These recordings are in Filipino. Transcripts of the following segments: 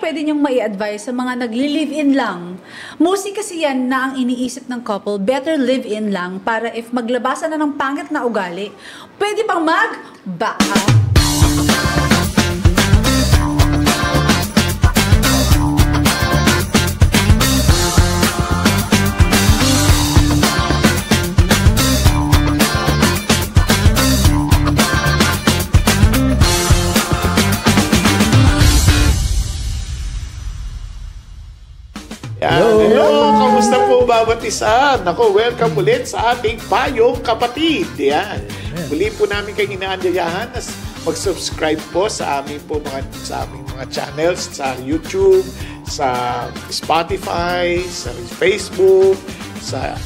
pwede niyong mai-advise sa mga nagli-live-in lang? Mostly kasi yan na ang iniisip ng couple, better live-in lang para if maglabasan na ng pangit na ugali, pwede pang mag-back out. Hello, kamusta po bawat isa? Nako, welcome ulit sa ating Payong Kapatid. Yan. Muli po namin kayong inaanyayahan na mag-subscribe po sa aming mga channels sa YouTube, sa Spotify, sa Facebook, sa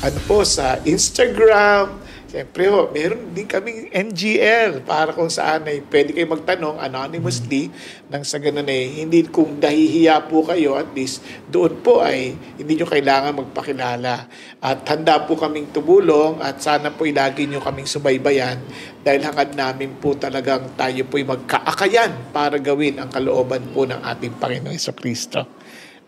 sa Instagram. Siyempre meron din kaming NGL para kung saan ay pwede kayo magtanong anonymously nang sa ganun hindi kung dahihiya po kayo, at least doon po ay hindi nyo kailangan magpakilala. At handa po kaming tumulong at sana po lagi nyo kaming subaybayan dahil hangad namin po talagang tayo po'y magkaakayan para gawin ang kalooban po ng ating Panginoong Jesucristo.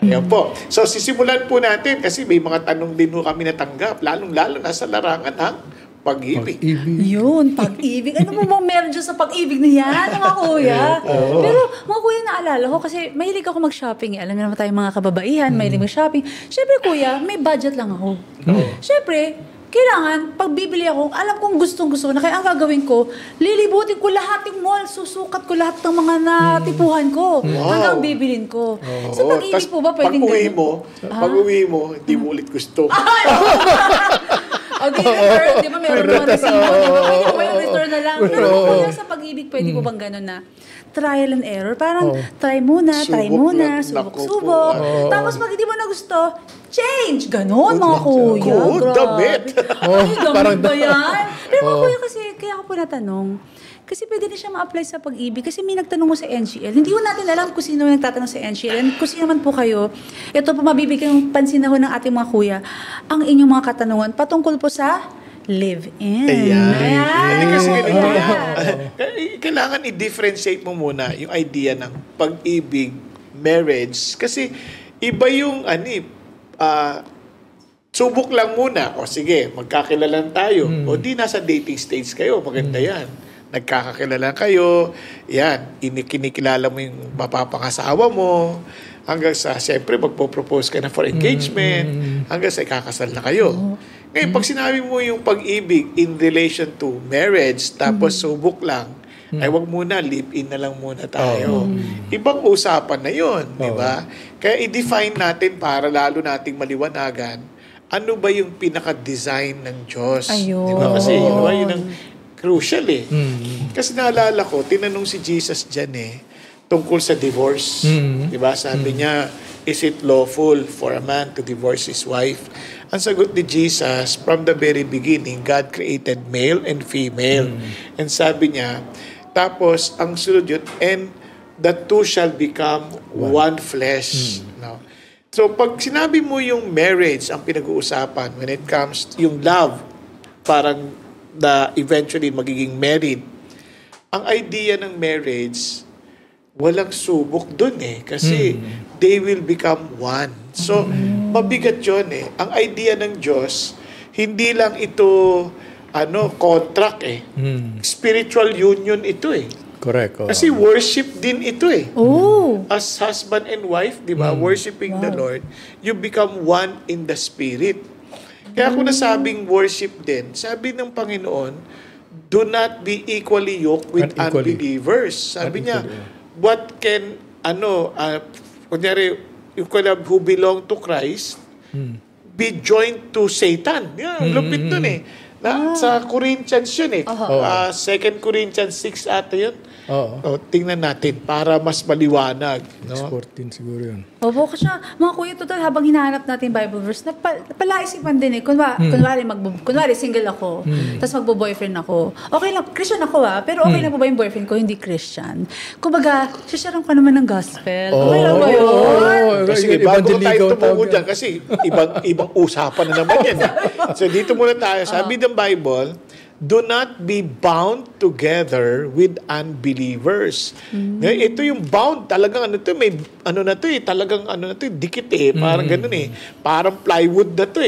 Ayan po. So sisimulan po natin kasi may mga tanong din po kami natanggap, lalong-lalo na sa larangan ng pag-ibig. Yun, pag-ibig. Ano mo bang meron dyan sa pag-ibig na yan, mga kuya? Pero mga kuya, naalala ko kasi mahilig ako mag-shopping. Alam niyo naman tayong mga kababaihan, mahilig mag-shopping. Siyempre kuya, may budget lang ako. Siyempre, kailangan, pag bibili ako, alam kong gustong-gusto ko na kaya ang gagawin ko, lilibutin ko lahat yung mall, susukat ko lahat ng mga natipuhan ko hanggang bibilin ko. So pag-ibig po ba pwedeng gano'n? Pag-uwi mo, hindi mo ulit gusto. Okay, return. Di ba meron naman na siya? Di ba pwede return na lang? Pero kung sa pag-ibig, pwede po bang gano'n na trial and error? Parang try muna, subok-subok. Tapos pag hindi mo na gusto, change! Ganon, mga kuya. Damit! Ay, damit ba yan? Pero mga kuya kasi, kaya ako po natanong, kasi pwede na siya ma-apply sa pag-ibig. Kasi may nagtanong mo sa NGL. Hindi ko natin alam kung sino nagtatanong sa NGL. And kung sino man po kayo, ito po mabibigyan ng pansin na ng ating mga kuya, ang inyong mga katanungan patungkol po sa live-in. Ayan. Kasi kailangan i-differentiate mo muna yung idea ng pag-ibig, marriage. Kasi iba yung subok lang muna. O sige, magkakilalan tayo. O di nasa dating stage kayo. Maganda yan. Nagkakakilala kayo, yan, kinikilala mo yung mapapangasawa mo, hanggang sa, siyempre, magpo-propose ka na for engagement, hanggang sa ikakasal na kayo. Ngayon, pag sinabi mo yung pag-ibig in relation to marriage, tapos subok lang, ay wag muna, live-in na lang muna tayo. Ibang usapan na yun, di ba? Kaya i-define natin para lalo nating maliwanagan, ano ba yung pinaka-design ng Diyos? Di ba? Kasi, yun ang crucial Kasi naalala ko, tinanong si Jesus dyan tungkol sa divorce. Diba? Sabi niya, is it lawful for a man to divorce his wife? Ang sagot ni Jesus, from the very beginning, God created male and female. And sabi niya, tapos, ang sunod yun, and the two shall become one flesh. No? So, pag sinabi mo yung marriage, ang pinag-uusapan, when it comes yung love, parang na eventually magiging married. Ang idea ng marriage, walang subok dun kasi they will become one. So, mabigat yun Ang idea ng Diyos, hindi lang ito contract Spiritual union ito Correct. Kasi worship din ito As husband and wife, di ba? Worshiping the Lord, you become one in the Spirit. Kaya kung nasabing worship din, sabi ng Panginoon, do not be equally yoked with unbelievers. Sabi niya, what can, kunyari, who belong to Christ, be joined to Satan. Yan, lupit dun sa Corinthians yun 2 Corinthians 6 ata yun. Tingnan natin para mas maliwanag. No? 14 siguro yun. Opo, kasi mga kuya, total, habang hinahanap natin Bible verse, palaisipan din kunwari single ako, tapos magbo-boyfriend ako. Okay lang, Christian ako pero okay na po ba yung boyfriend ko, hindi Christian? Kumbaga, sasyaran ko naman ng gospel. Okay lang ba yun? Sige, bago tayo tumungo dyan, kasi ibang usapan na naman yan. So dito muna tayo. Sabi ng Bible, do not be bound together with unbelievers. Ito yung bound, talagang may talagang dikit parang ganun parang plywood na to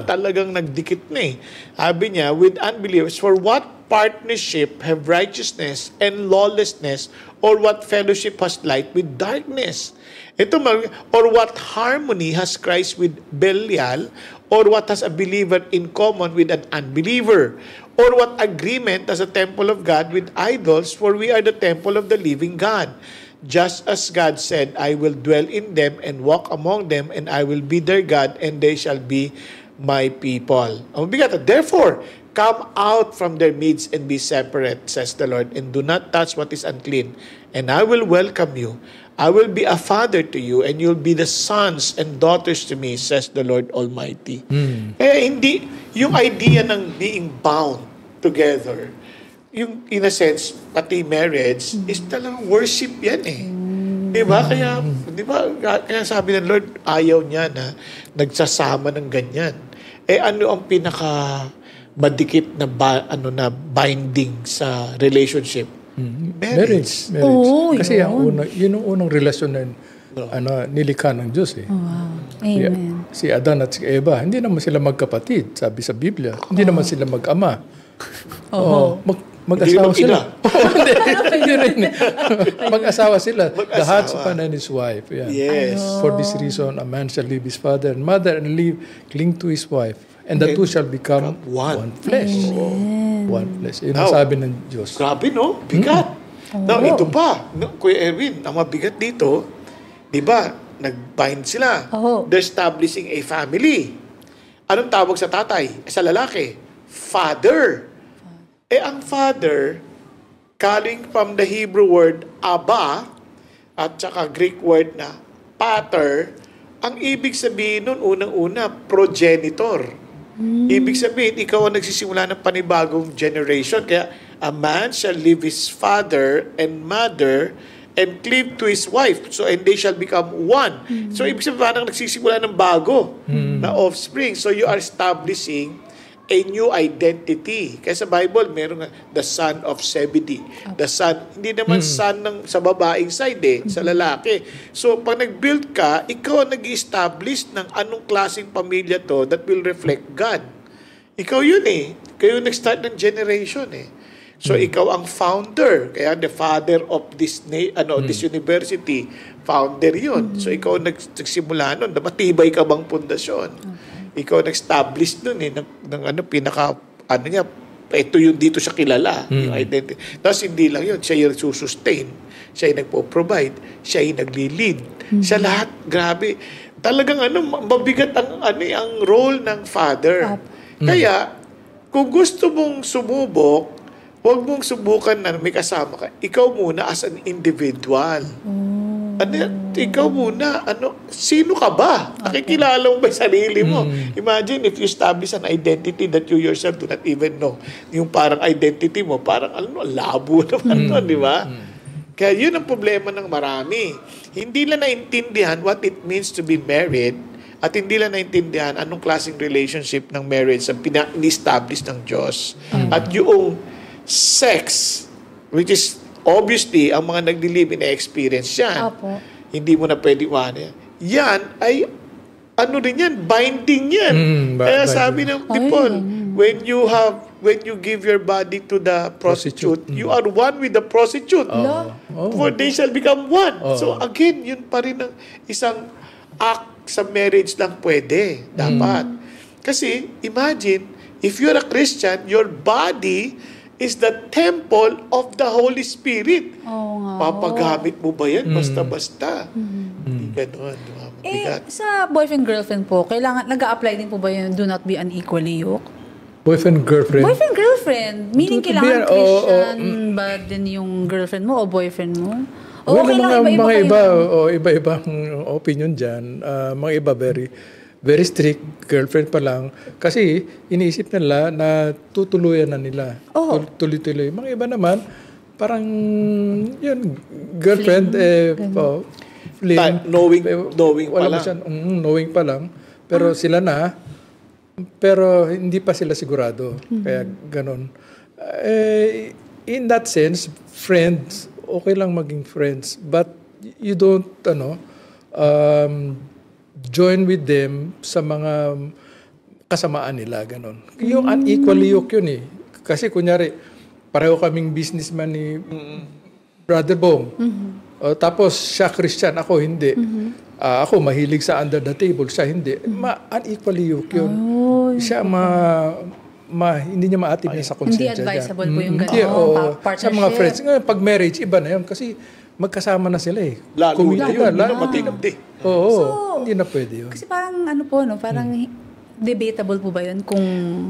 talagang nagdikit na Sabi niya, with unbelievers, for what partnership have righteousness and lawlessness, or what fellowship has light with darkness? Or what harmony has Christ with Belial, or what has a believer in common with an unbeliever? Or what agreement has a temple of God with idols? For we are the temple of the living God. Just as God said, I will dwell in them and walk among them, and I will be their God, and they shall be my people. Therefore, come out from their midst and be separate, says the Lord, and do not touch what is unclean, and I will welcome you. I will be a father to you, and you'll be the sons and daughters to me, says the Lord Almighty. Hindi, yung idea ng being bound together, yung in a sense, pati marriage, is talagang worship yan Diba? Kaya sabi ng Lord, ayaw niya na nagsasama ng ganyan. Ano ang pinaka madikit na binding sa relationship? Marriage. Kasi yun ang unang relasyon na nilikha ng Diyos Wow. Amen. Si Adan at si Eva, hindi naman sila magkapatid, sabi sa Biblia. Hindi naman sila mag-ama. Mag-asawa sila. Hindi rin. Mag-asawa sila. The husband and his wife. Yeah. Yes. For this reason, a man shall leave his father and mother and cling to his wife. And the two shall become one flesh. One flesh. Yun ang sabi ng Diyos. Grabe, no? Bigat. Now, ito pa. Kuya Erwin, ang mabigat dito, di ba, nag-bind sila. They're establishing a family. Anong tawag sa tatay? Sa lalaki? Father. Ang father, coming from the Hebrew word Abba, at saka Greek word na pater, ang ibig sabihin nun, unang-una, progenitor. Ibig sabihin, ikaw ang nagsisimula ng panibagong generation. Kaya, a man shall leave his father and mother and cleave to his wife. So, and they shall become one. So, ibig sabihin, parang nagsisimula ng bago na offspring. So, you are establishing a new identity. Kaya sa Bible, meron nga, the son of Zebedee. The son, hindi naman son sa babaeng side sa lalaki. So, pag nag-build ka, ikaw ang nag-establish ng anong klaseng pamilya to that will reflect God. Ikaw yun Kayo nag-start ng generation So, ikaw ang founder. Kaya the father of this this university, founder yun. So, ikaw nagsimula nun. Matibay ka bang pundasyon? Ikaw nag-establish nun ito yung dito siya kilala, yung identity. Tapos hindi lang yun, siya yung sustain, siya yung nagpo-provide, siya yung nagli-lead. Siya lahat, grabe. Talagang mabigat ang role ng father. Kaya, kung gusto mong sumubok, huwag mong subukan na may kasama ka. Ikaw muna as an individual. Ikaw muna, sino ka ba? Nakikilala mo ba yung sarili mo? Imagine if you establish an identity that you yourself do not even know. Yung parang identity mo, parang labo naman di ba? Kaya yun ang problema ng marami. Hindi lang naintindihan what it means to be married at hindi lang naintindihan anong klaseng relationship ng marriage ang pina-establish ng Diyos. At yung sex, which is obviously, ang mga nagli-live in experience yan. Hindi mo na pwede yan ay rin yan, binding yan. Kaya sabi ng Paul, when you give your body to the prostitute, you are one with the prostitute. For they shall become one. So again, yun pa rin ang isang act sa marriage lang pwede. Dapat. Kasi imagine, if you're a Christian, your body is the temple of the Holy Spirit. Papagamit mo ba yan? Basta-basta. Hindi gano'n. Sa boyfriend-girlfriend po, kailangan, nag-a-apply din po ba yun, do not be unequally yoked? Boyfriend-girlfriend? Boyfriend-girlfriend. Meaning kailangan Christian ba din yung girlfriend mo o boyfriend mo? O okay lang, iba-iba iba-ibang opinion dyan. Mga iba very strict, girlfriend pa lang. Kasi iniisip nila na tutuluyan na nila. Tuloy-tuloy. Mga iba naman, parang yun, girlfriend, knowing pa lang. Knowing pa lang. Pero sila na, pero hindi pa sila sigurado. Kaya ganon. In that sense, friends, okay lang maging friends, but you don't join with them sa mga kasamaan nila, ganon. Yung unequally yoke yun eh. Kasi kunyari, pareho kaming businessman ni Brother Bong. Tapos siya Christian, ako hindi. Ako mahilig sa under the table, siya hindi. Unequally yoke yun. Siya hindi niya maatib niya sa konsensya. Hindi advisable po yung Hindi, partnership. sa mga friends. Ngayon, pag marriage, iba na yun. Kasi magkasama na sila eh. Lalo na yun, matindi. Oo, hindi na pwede yun. Kasi parang parang debatable po ba yun kung...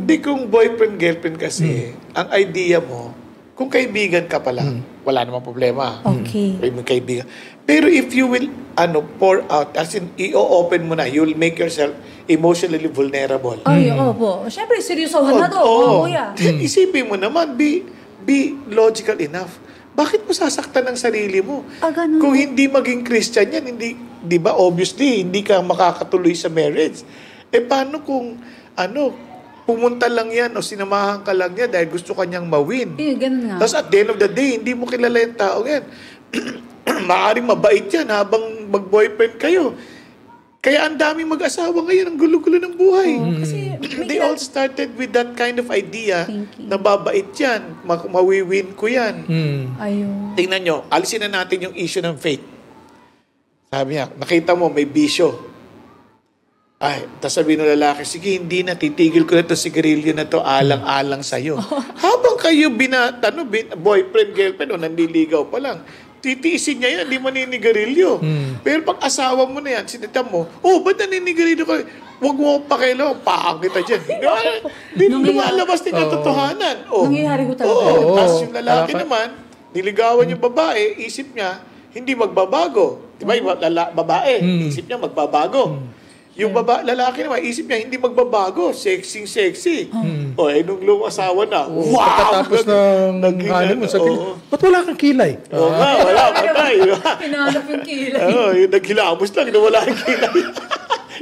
Hindi, kung boyfriend-girlfriend kasi, ang idea mo, kung kaibigan ka pala, wala namang problema. Okay. Kaibigan. Pero if you will, pour out, as in, i-open mo na, you'll make yourself emotionally vulnerable. Ay, opo. Siyempre, seryosohan na to. Kuya. Isipin mo naman, be logical enough. Bakit mo sasaktan ng sarili mo? Ganun. Kung hindi maging Christian yan, hindi, di ba, obviously, hindi ka makakatuloy sa marriage. Paano kung, pumunta lang yan o sinamahan ka lang niya dahil gusto kanyang mawin. Ganun nga. Tapos at the end of the day, hindi mo kilala yung tao yan. Maaring mabait yan habang mag-boyfriend kayo. Kaya ang daming mag-asawa ngayon, ang gulo-gulo ng buhay. Kasi They all started with that kind of idea na babait yan, mawiwin ko yan. Ayun. Tingnan nyo, alisin na natin yung issue ng faith. Sabi niya, nakita mo, may bisyo. Tapos sabi ng lalaki, sige, hindi na, titigil ko na ito, sigarilyo na to, alang-alang sa'yo. Habang kayo boyfriend, girlfriend, o nanliligaw pa lang, titiisin niya yan, hindi maninigarilyo. Pero pag asawa mo na yan, sinita mo, ba't naninigarilyo ka? Huwag mo pakialam, paang kita dyan. Lumalabas din ang totohanan. Nangyayari ko talaga. Tapos yung lalaki naman, niligawan yung babae, isip niya, hindi magbabago. Diba yung babae, isip niya magbabago. Yung lalaki naman, isip niya, hindi magbabago. Sexy. Nung lumasawa na, wow! Pagkatapos ng honeymoon, sabi niya, ba't wala kang kilay? Wala, patay. Hinanap yung kilay. Yung naghilamos lang, nawala yung kilay.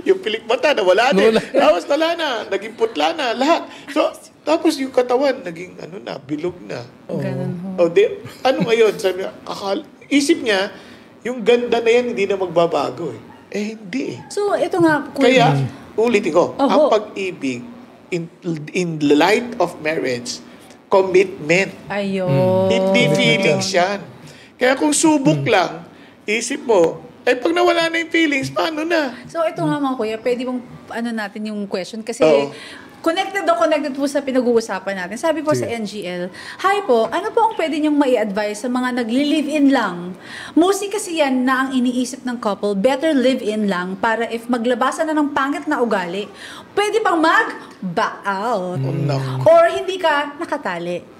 Yung pilik mata, nawala din. Tapos wala na, naging putla na, lahat. So, tapos yung katawan, naging bilog na. Ganun. Ngayon? Sabi niya, isip niya, yung ganda na yan, hindi na magbabago eh. Hindi. So, ito nga. Kaya, ulitin ko, ang pag-ibig, in light of marriage, commitment. Ayun. Hindi feelings yan. Kaya kung subok lang, isip mo, pag nawala na yung feelings, paano na? So, ito nga mga kuya, pwede mong natin yung question kasi connected po sa pinag-uusapan natin. Sabi po sa NGL, hi po, ano po ang pwede niyong mai-advise sa mga nagli-live-in lang? Mostly kasi yan na ang iniisip ng couple, better live-in lang para if maglabasan na ng pangit na ugali, pwede pang mag-back out. Or hindi ka nakatali.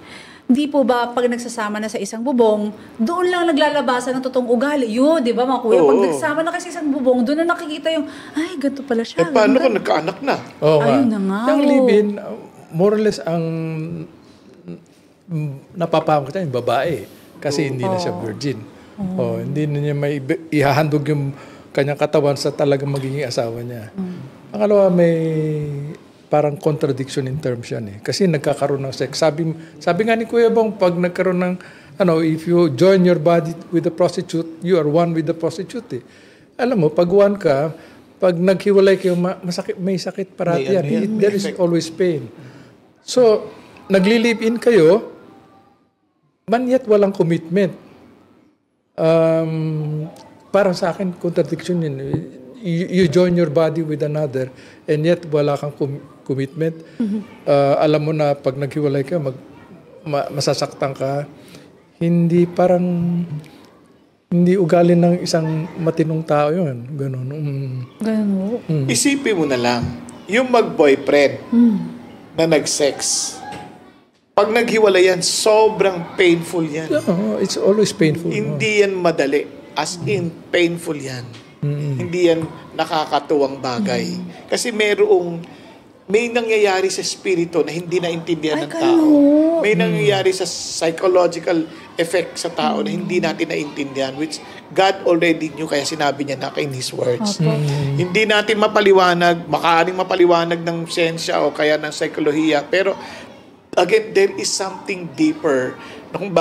Hindi po ba pag nagsasama na sa isang bubong, doon lang naglalabasan ng totoong ugali? Di ba mga kuya? Pag nagsasama na kasi sa isang bubong, doon na nakikita yung, ay, ganito pala siya. Paano kung nagkaanak na? Ayun na nga. Yung live-in, more or less ang napapamit yung babae. Kasi hindi na siya virgin. Hindi na niya may ihahandog yung kanyang katawan sa talagang magiging asawa niya. Pangalawa, may parang contradiction in terms yan eh. Kasi nagkakaroon ng sex. Sabi nga ni Kuya Bong, pag nagkaroon ng, if you join your body with the prostitute, you are one with the prostitute eh. Alam mo, pag one ka, pag naghiwalay kayo, may sakit parati yan. There is always pain. So, nagli-live-in kayo, man yet walang commitment. Parang sa akin, contradiction yun. You join your body with another and yet wala kang commitment. Alam mo na pag naghiwalay ka, masasaktan ka. Hindi ugali ng isang matinong tao yun. Ganun. Ganun. Isipin mo na lang, yung mag-boyfriend na nag-sex, pag naghiwalay yan, sobrang painful yan. It's always painful. Hindi yan madali. As in, painful yan. Hindi yan nakakatuwang bagay. Kasi may nangyayari sa spirito na hindi naintindihan ng tao. May nangyayari sa psychological effect sa tao na hindi natin naintindihan, which God already knew, kaya sinabi niya na in His words. Opo. Hindi natin mapaliwanag, makaaring mapaliwanag ng siyensya o kaya ng psikolohiya, pero again, there is something deeper kung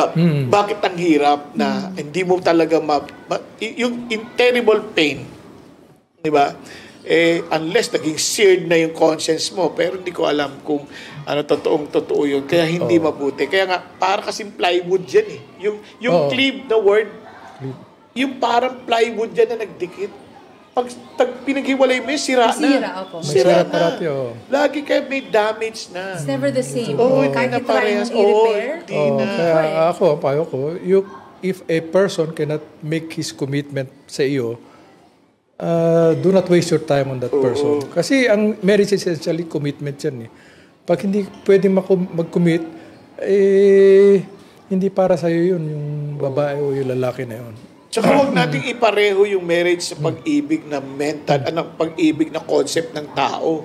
bakit ang hirap na hindi mo talaga yung terrible pain, di ba? Unless naging seared na yung conscience mo, pero hindi ko alam kung totoo yun. Kaya hindi mabuti. Kaya nga, para kasing plywood yan eh. Yung cleave na word, yung parang plywood yan na nagdikit. Pag pinaghiwalay mo yun, sira na. Opo. Sira na. parati, Lagi kayo may damage na. It's never the same. Kahit Kahit i-try mong i-repair. Kaya ako, payo ko, if a person cannot make his commitment sa iyo, do not waste your time on that person. Kasi ang marriage is essentially commitment yan eh. Pag hindi pwedeng mag-commit, hindi para sa'yo yun, yung babae o yung lalaki na yun. Tsaka huwag nating ipareho yung marriage sa pag-ibig na mental, pag-ibig na concept ng tao.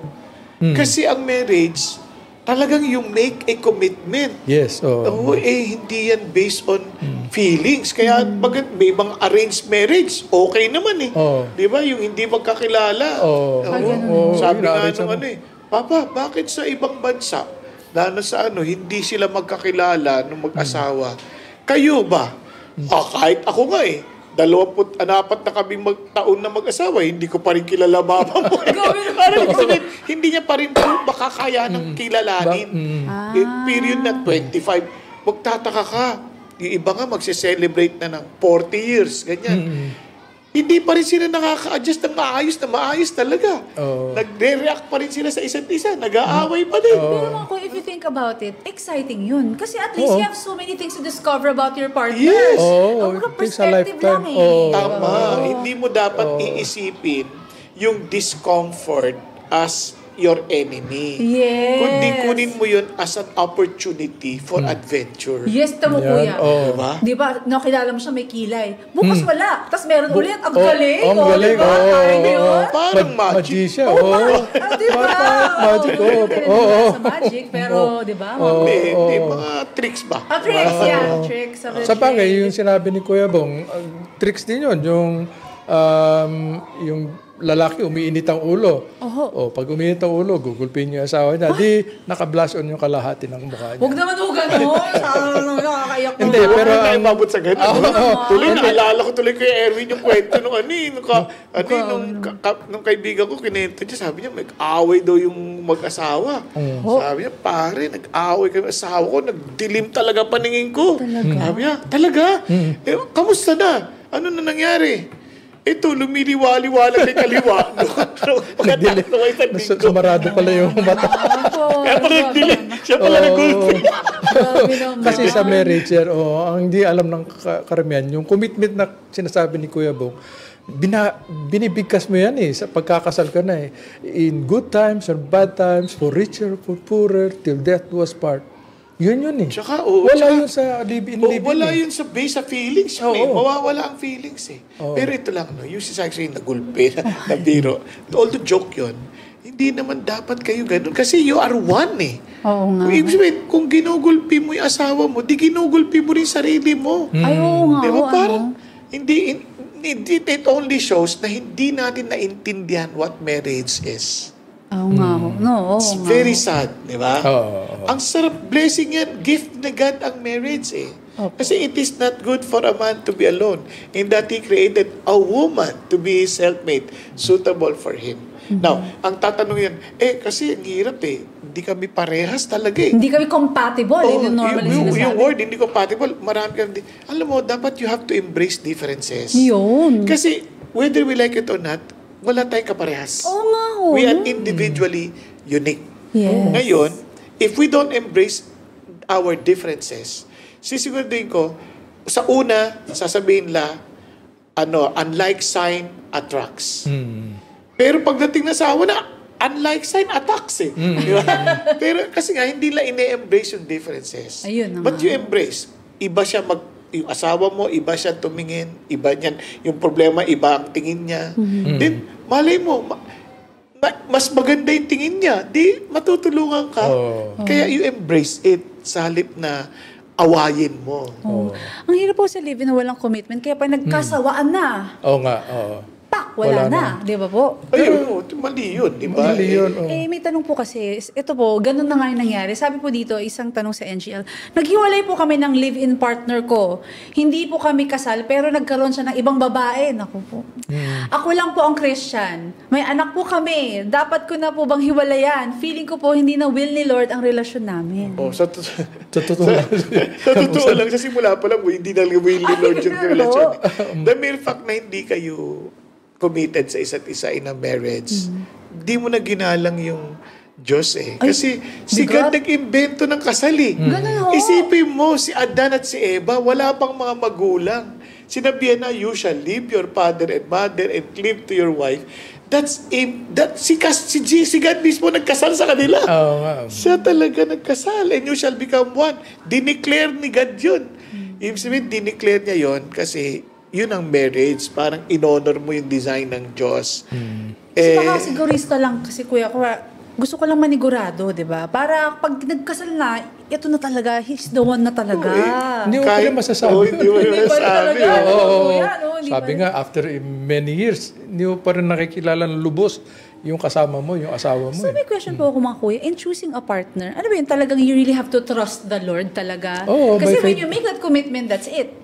Kasi ang marriage, talagang you make a commitment. Yes. Hindi yan based on feelings. Kaya may ibang arranged marriage, okay naman eh. Di ba? Yung hindi magkakilala. Sabi nga nung Papa, bakit sa ibang bansa, lalo sa hindi sila magkakilala nung mag-asawa? Kayo ba? Kahit ako nga 24 na kaming taon na mag-asawa, hindi ko pa rin kilala mama mo. Parang hindi niya pa rin makakaya ng kilalanin. Period na 25. Magtataka ka. Yung iba nga magse-celebrate na ng 40 years. Ganyan. Hindi pa rin sila nakaka-adjust ng maayos talaga. Nagre-react pa rin sila sa isa't isa. Nag-aaway pa din. Pero ako, if you think about it, exciting yun. Kasi at least you have so many things to discover about your partner. Yes. Ang perspective lang Tama. Hindi mo dapat iisipin yung discomfort as your enemy. Yes. Kundi kunin mo yun as an opportunity for adventure. Yes, tamo kuya. Diba? Di ba, nakilala mo siya may kilay. Bukas wala. Tapos meron ulit. Ang galing. Ang galing. Diba? Yun. Parang magic. Siya. Di ba? Magic. Sa magic. Pero, di ba? Hindi, mga tricks ba? Tricks, yeah. Tricks of the Sa bagay, trade. yung sinabi ni Kuya Bong, tricks din yun. Yung lalaki umiinit ang ulo. Pag umiinit ang ulo, gugulpin niyo yung asawa niya. Di, naka-blush on yung kalahati ng mukha niya. Huwag naman ho gano'n. Nakakaiyak naman. Hindi, pero Pero tayo mabot sa ganun. Tuloy, naalala ko tuloy kay Erwin yung kwento nung nung kaibigan ko, kinento niya, sabi niya, mag-away daw yung mag-asawa. Sabi niya, pare, nag-away kami asawa ko, nagdilim talaga paningin ko. Sabi niya, talaga? Kamusta na? Ano na nangyari? Ito, lumiliwali-wala kay kaliwa. Pagkatakto ko isang linggo. sumarado pala yung mata. Kaya pala nagdilim. Siya pala nag-gulpin. Kasi sa marriage, ang hindi alam ng karamihan, yung commitment na sinasabi ni Kuya Bong, binibigkas mo yan sa pagkakasal ka na In good times or bad times, for richer, for poorer, till death do us part. Yun Tsaka, wala yun sa live-in. Wala yun sa base sa feelings. Mawawala ang feelings Pero ito lang, yung si Saxo yung nagulpe, na biro. Although joke yun, hindi naman dapat kayo ganun. Kasi you are one Oo nga. Ibig sabihin, kung ginugulpi mo yung asawa mo, di ginugulpi mo rin sarili mo. Ay, oo nga. Di ba? Parang, it only shows na hindi natin naintindihan what marriage is. Oo nga. It's very sad, di ba? Oo. Ang sarap, blessing yan, gift na God ang marriage Kasi it is not good for a man to be alone in that He created a woman to be his helpmate, suitable for him. Now, ang tatanong yan, kasi ang hirap hindi kami parehas talaga Hindi kami compatible. Yun yung normally sinasabi. Yung word, hindi compatible, marami kami. Alam mo, dapat you have to embrace differences. Yun. Kasi, whether we like it or not, wala tayong kaparehas. Oo nga. We are individually unique. Yes. Ngayon, if we don't embrace our differences, sisiguraduhin ko, sa una, sasabihin unlike sign attracts. Pero pagdating na sa una, unlike sign attacks Di ba? Pero kasi nga, hindi lang ine-embrace yung differences. Ayun naman. But you embrace. Iba siya yung asawa mo, iba siya tumingin, iba niyan. Yung problema, iba ang tingin niya. Then, malay mo, mas maganda yung tingin niya. Di, matutulungan ka. Kaya you embrace it sa halip na awayin mo. Ang hirap po sa live-in na walang commitment. Kaya pag nagkasawaan na, Oo nga, oo. pak, wala na. Di ba po? Ayun, mali yun, di ba? Mali yun, oo. May tanong po kasi, ito po, ganun na nga yung nangyari. Sabi po dito, isang tanong sa NGL, naghiwalay po kami ng live-in partner ko. Hindi po kami kasal, pero nagkaroon siya ng ibang babae. Naku po. Ako lang po ang Christian. May anak po kami. Dapat ko na po bang hiwalayan? Feeling ko po, hindi na will ni Lord ang relasyon namin. Sa Totoo lang. totoo lang, sa simula pa lang, hindi na will ni Lord yung relasyon. The mere fact na hindi kayo committed sa isa't isa in a marriage, di mo na ginalang yung Diyos eh. Kasi si God nag-imbento ng kasal eh. Ganun ho. Isipin mo, si Adan at si Eva, wala pang mga magulang. Sinabihan na, you shall leave your father and mother and cleave to your wife. Si God mismo nagkasal sa kanila. Oo nga. Siya talaga nagkasal. And you shall become one. Dineclare ni God yun. Ibig sabihin, dineclare niya yun kasi yun ang marriage. Parang in-honor mo yung design ng Diyos. Baka sigurista lang kasi kuya ko, gusto ko lang manigurado, di ba? Para pag nagkasal na, ito na talaga, he's the one na talaga. Hindi mo pa rin masasabi. Hindi mo rin masasabi. Sabi nga, after many years, hindi mo pa rin nakikilala ng lubos yung kasama mo, yung asawa mo. So may question po ako mga kuya, in choosing a partner, ano ba yun, talagang you really have to trust the Lord talaga? Kasi when you make that commitment, that's it.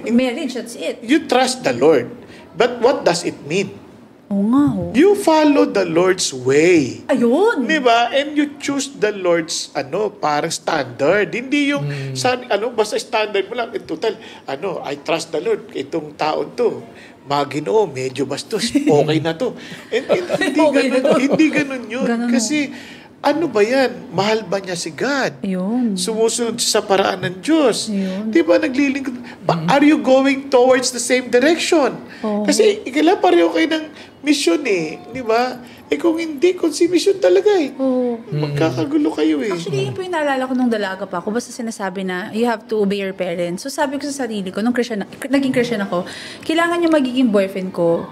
Marriage, that's it. You trust the Lord. But what does it mean? Oo nga ho. You follow the Lord's way. Ayun. Di ba? And you choose the Lord's parang standard. Hindi yung basta standard mo lang. In total, I trust the Lord. Itong taon to, Ginoo, medyo bastos. Okay na to. And hindi ganun yun. Kasi ano ba yan? Mahal ba niya si God? Ayun. Sumusunod sa paraan ng Diyos. Ayun. Di ba naglilingkod? Are you going towards the same direction? Kasi ikala pareho kayo ng mission eh. Di ba? Kung hindi, kung si mission talaga eh. Magkakagulo kayo eh. Actually, yun po yung naalala ko nung dalaga pa ako. Basta sinasabi na you have to obey your parents. So sabi ko sa sarili ko, nung naging Christian ako, kailangan yung magiging boyfriend ko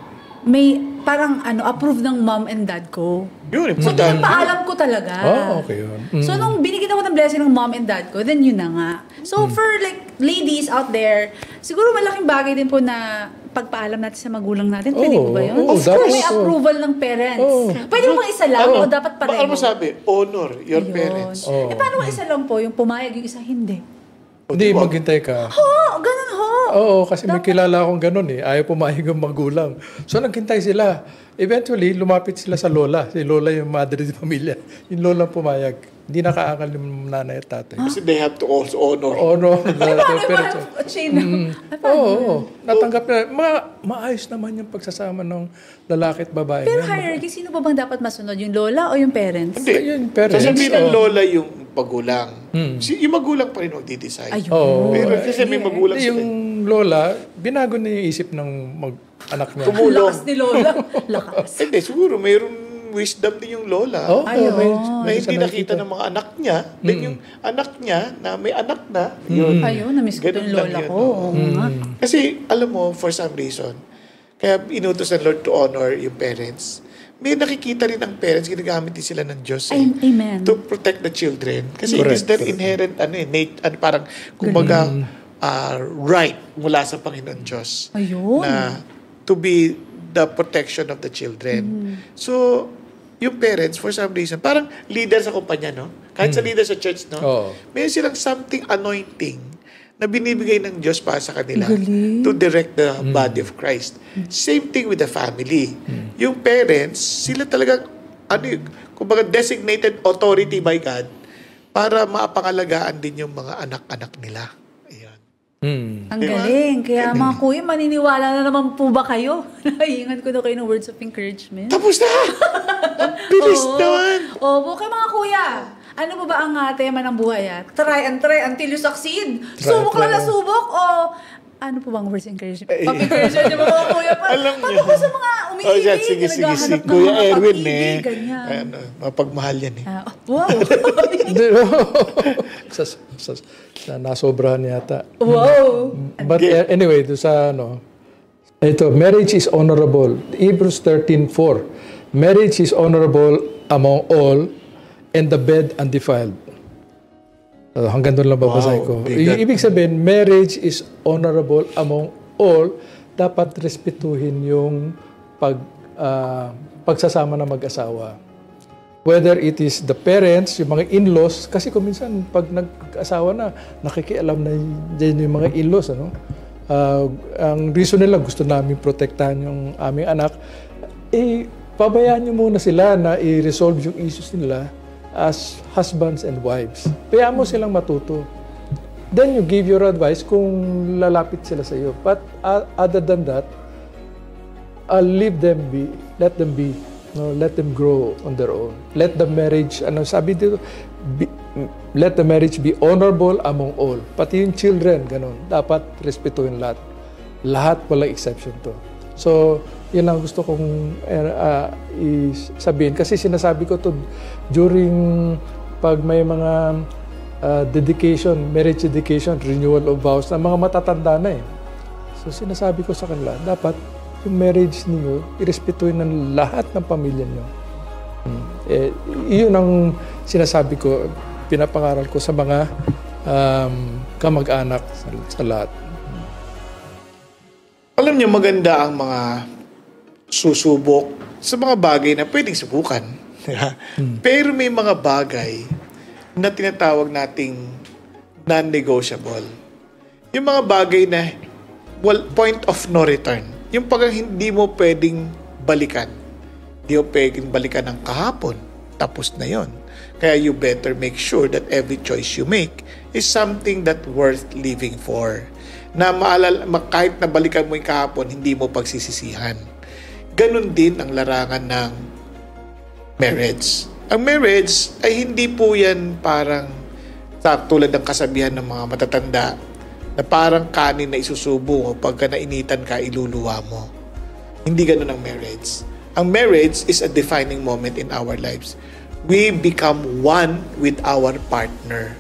may parang approve ng mom and dad ko. Yun, So, important. pinapaalam ko talaga. Okay yun. So, nung binigyan ako ng blessing ng mom and dad ko, then yun na nga. So, for like ladies out there, siguro malaking bagay din po na pagpaalam natin sa magulang natin. Pwede po ba yun? Of course. May approval ng parents. Pwede mo bang isa lang o dapat pareho? Ano mo sabi? Honor your parents. Paano isa lang po yung pumayag, yung isa hindi? Hindi, maghintay ka. Ganun ho. Oo, kasi may kilala akong ganun eh. Ayaw pumayag ang magulang. So, naghintay sila. Eventually, lumapit sila sa lola. Si lola yung madre di pamilya. Yung lola pumayag. Hindi nakaakal yung nanay at tatay. Kasi they have to also honor. Honor. Oo. Natanggap na. Maayos naman yung pagsasama ng lalaki at babae. Pero hierarchy, sino ba bang dapat masunod? Yung lola o yung parents? Hindi. Yung parents. Sasabihin ng lola yung pagulang. Yung magulang pa rin magdi-decide. Ayun. Pero kasi may magulang sila. Yung lola, binago na yung isip ng anak niya. Tumulong. Lakas ni lola. Lakas. Hindi, siguro mayroong wisdom din yung lola. Ayun. Na hindi nakita ng mga anak niya. Then yung anak niya na may anak na, yun. Ayun, na-miss ko Ganun yung lang lola yun, ko. Oo nga. Kasi, alam mo, for some reason, kaya inutos ng Lord to honor yung parents. May nakikita rin ang parents, ginagamit din sila ng Diyos Amen. to protect the children. Kasi it is their inherent, parang, kumbaga, right mula sa Panginoon Diyos. Ayun. Na to be the protection of the children. So, yung parents, for some reason, parang leader sa kumpanya, no? Kahit sa leader sa church, no? May silang something anointing na binibigay ng Diyos para sa kanila to direct the body of Christ. Same thing with the family. Yung parents, sila talagang, kumbaga designated authority by God para maapangalagaan din yung mga anak-anak nila. Ayan. Ang galing. Kaya mga kuya, maniniwala na naman po ba kayo? Nahingan ko na kayo ng words of encouragement. Tapos na! Ang bilis naman! Opo, kaya mga kuya, ano po ba ang tema ng buhay? Try until you succeed. Subok lang na subok o ano po bang words of encouragement? Pag-encouragement niyo mga kuya. Paano po sa mga umiibig? Sige. Kuya Erwin mapagmahal yan Wow! Nasobrahan yata. Wow! But anyway, ito, marriage is honorable. Hebrews 13:4. Marriage is honorable among all, and the bed undefiled. Hanggang doon lang babasahin ko. bigat. Ibig sabihin, marriage is honorable among all. Dapat respetuhin yung pagsasama ng mag-asawa. Whether it is the parents, yung mga in-laws, kasi kung minsan pag nag-asawa na, nakikialam na dyan yung mga in-laws. Ano? Ang reason nila, gusto namin protektahan yung aming anak, pabayaan nyo muna sila na i-resolve yung issues nila as husbands and wives. Bayaan mo silang matuto. Then you give your advice kung lalapit sila sa iyo. But other than that, leave them be, let them be. No, let them grow on their own. Let the marriage, sabi dito, let the marriage be honorable among all. Pati yung children, ganun. Dapat respetuhin lahat. Lahat, walang exception to. So, yun lang gusto kong sabihin. Kasi sinasabi ko to during pag may mga dedication, marriage dedication, renewal of vows, na mga matatanda na eh. So, sinasabi ko sa kanila, dapat yung marriage ninyo, irespetuhin ng lahat ng pamilya nyo. Iyon ang sinasabi ko, pinapangaral ko sa mga kamag-anak sa lahat. Alam niyo, maganda ang mga susubok sa mga bagay na pwedeng subukan. Pero may mga bagay na tinatawag nating non-negotiable. Yung mga bagay na point of no return. Yung pag hindi mo pwedeng balikan. Hindi mo pwedeng balikan ng kahapon. Tapos na yon. Kaya you better make sure that every choice you make is something that worth living for. Na kahit na balikan mo yung kahapon, hindi mo pagsisisihan. Ganon din ang larangan ng marriage. Ang marriage ay hindi po yan parang tulad ng kasabihan ng mga matatanda na parang kanin na isusubo mo pagka nainitan ka, iluluwa mo. Hindi ganun ang marriage. Ang marriage is a defining moment in our lives. We become one with our partner.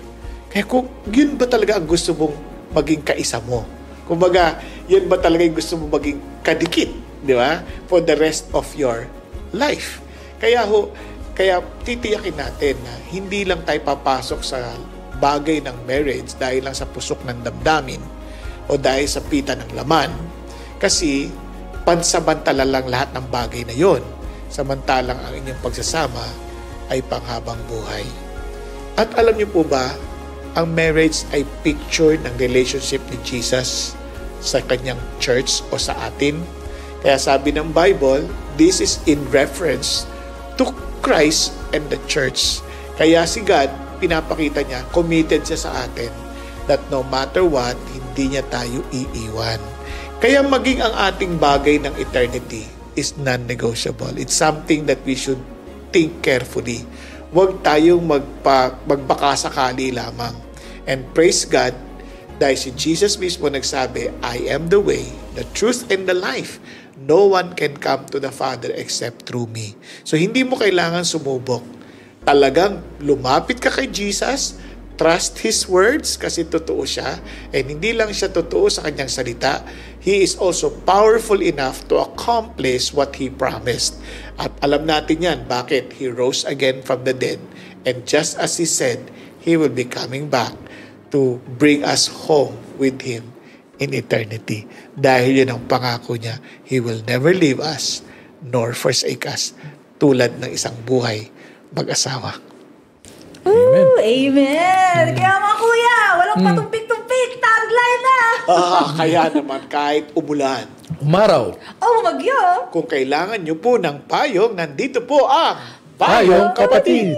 Kaya kung yun ba talaga ang gusto mong maging kaisa mo? Kumbaga, yun ba talaga yung gusto mong maging kadikit? Di ba? For the rest of your life. Kaya titiyakin natin na hindi lang tayo papasok sa bagay ng marriage dahil lang sa pusok ng damdamin o dahil sa pita ng laman. Kasi pansamantala lang lahat ng bagay na yon. Samantalang ang inyong pagsasama ay panghabang buhay. At alam niyo po ba, ang marriage ay picture ng relationship ni Jesus sa kanyang church o sa atin. Kaya sabi ng Bible, this is in reference to Christ and the church. Kaya si God, pinapakita niya, committed siya sa atin that no matter what, hindi niya tayo iiwan. Kaya maging ang ating bagay ng eternity is non-negotiable. It's something that we should think carefully. Huwag tayong magbakasakali lamang. And praise God, dahil si Jesus mismo nagsabi, I am the way, the truth, and the life. No one can come to the Father except through me. So hindi mo kailangan sumubok. Talagang lumapit ka kay Jesus, trust His words kasi totoo siya, and hindi lang siya totoo sa kanyang salita, He is also powerful enough to accomplish what He promised. At alam natin yan, bakit? He rose again from the dead, and just as He said, He will be coming back to bring us home with Him in eternity. Dahil yun ang pangako niya, He will never leave us nor forsake us, tulad ng isang buhay mag-asawa. Amen. Amen! Kaya mga kuya, walang patumpik-tumpik, tagline na! Kaya naman kahit umulan, Umaraw. Bagyo! kung kailangan nyo po ng payong, nandito po ang Payong Kapatid.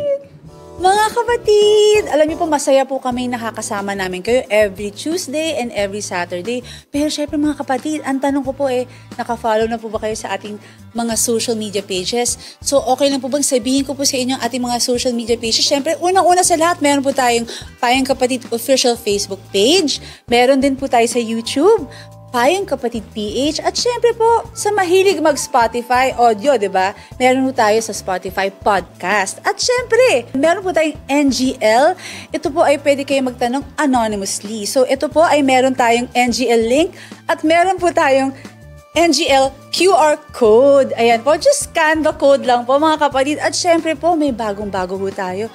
Mga kapatid, alam niyo po, masaya po kami nakakasama namin kayo every Tuesday and every Saturday. Pero syempre mga kapatid, ang tanong ko po naka-follow na po ba kayo sa ating mga social media pages? So okay lang po bang sabihin ko po sa inyo ang ating mga social media pages? Syempre, unang-una sa lahat, meron po tayong Payong Kapatid official Facebook page. Meron din po tayo sa YouTube, Payong Kapatid PH, at syempre po, sa mahilig mag-Spotify audio, di ba? Meron po tayo sa Spotify podcast. At syempre, meron po tayong NGL. Ito po ay pwede kayo magtanong anonymously. So ito po ay meron tayong NGL link at meron po tayong NGL QR code. Ayan po, just scan the code lang po mga kapatid. At syempre po, may bagong-bago po tayo.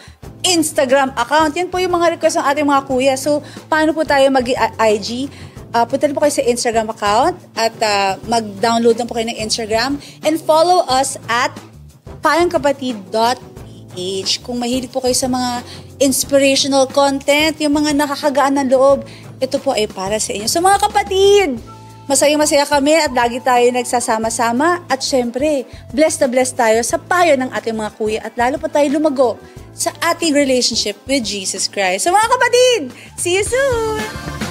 Instagram account. Yan po yung mga request ng ating mga kuya. So, paano po tayo mag-IG? Punta po kayo sa Instagram account at mag-download lang po kayo ng Instagram and follow us at payangkapatid.ph. Kung mahilig po kayo sa mga inspirational content, yung mga nakakagaan ng loob, ito po ay para sa inyo. So mga kapatid, masaya-masaya kami at lagi tayo nagsasama-sama at syempre, blessed na blessed tayo sa payo ng ating mga kuya at lalo pa tayo lumago sa ating relationship with Jesus Christ. So mga kapatid, see you soon!